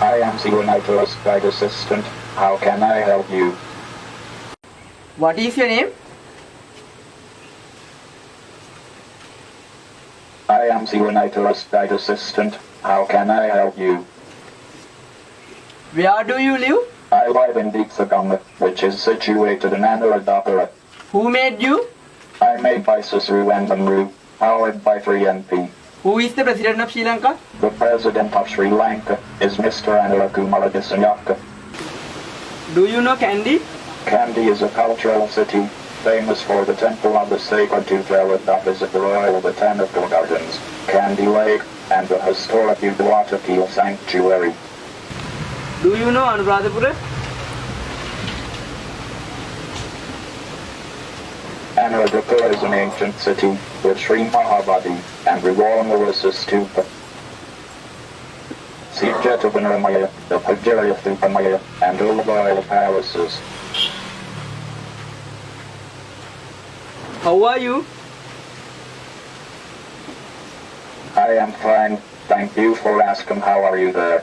I am Xenito's guide assistant. How can I help you? What is your name? I am Xenito's guide assistant. How can I help you? Where do you live? I live in Dixaganga, which is situated in Anuradhapura. Who made you? I made by Sisru and Amru, powered by 3NP. Who is the president of Sri Lanka? The president of Sri Lanka is Mr. Anila Kumara Dissanayaka. Do you know Kandy? Kandy is a cultural city, famous for the temple of the sacred Tooth that is at the Royal Botanical Gardens, Kandy Lake, and the historic Udawatapil Sanctuary. Do you know Anuradhapura? Anuradhapura is an ancient city with Sri Mahabodhi and Rivalamurasa Stupa. Sijetavanamaya, the Pajaya Thupamaya, and Ulavaya palaces. How are you? I am fine. Thank you for asking. How are you there?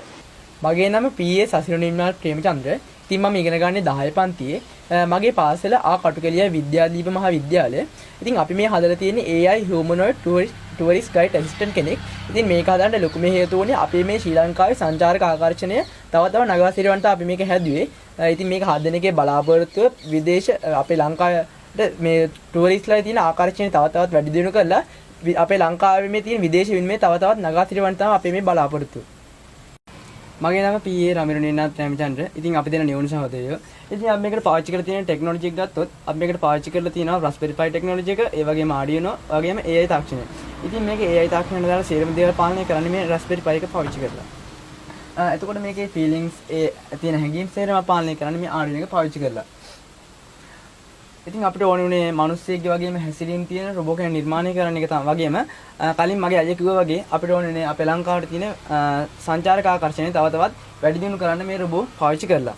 මගේ නම පී.ඒ. සසිරනිර්මල් ප්‍රේමචන්ද්‍ර. ඉතින් මම ඉගෙන ගන්නේ 10 පන්තියේ. මගේ පාසල ආ කටුකැලිය විද්‍යාදීප මහා විද්‍යාලය. ඉතින් අපි මේ හදලා තියෙන්නේ AI humanoid tourist guide assistant කෙනෙක්. ඉතින් මේක හදන්න ලොකුම හේතුව උනේ අපි මේ ශ්‍රී ලංකාවේ සංචාරක ආකර්ෂණය තව නගා සිරවන්ට අපි මේක හැදුවේ. ඉතින් මේක හදන එකේ බලාපොරොත්තුව විදේශ අපේ ලංකාවේ මේ ටූරිස්ට්ලා තියෙන ආකර්ෂණය තව වැඩි දියුණු කරලා අපේ ලංකාවේ මේ තියෙන විදේශ විනිමය තව නගා සිරවන්ට තමයි අපේ මේ බලාපොරොත්තුව. මගේ නම පී.ඒ. රමිරුනිනාත් ප්‍රේමචන්ද්‍ර. ඉතින් අපි දෙන නියුණු සහෝදරයෝ. ඉතින් අපි මේකට පාවිච්චි කරලා තියෙන ටෙක්නොලොජි එක ගත්තොත් අපි මේකට පාවිච්චි කරලා තියෙනවා Raspberry Pi ටෙක්නොලොජි එක, ඒ වගේම Arduino, වගේම AI තාක්ෂණය. ඉතින් මේක AI තාක්ෂණයට දාලා සියලුම දේවල් පාලනය කරන්නේ මේ Raspberry Pi එක පාවිච්චි කරලා. එතකොට මේකේ feelings තියෙන හැඟීම් සේරම පාලනය කරන්නේ මේ Arduino එක පාවිච්චි කරලා. ඉතින් අපිට ඕනේ උනේ මිනිස්සෙක්ගේ වගේම හැසිරීම් තියෙන රොබෝ කෙනෙක් නිර්මාණය කරන්න එක තමයි. වගේම කලින් මගේ අයියා කිව්වා වගේ අපිට ඕනේ අපේ ලංකාවට තියෙන සංචාරක ආකර්ෂණය තව වැඩි දියුණු කරන්න මේ රොබෝ පාවිච්චි කරලා.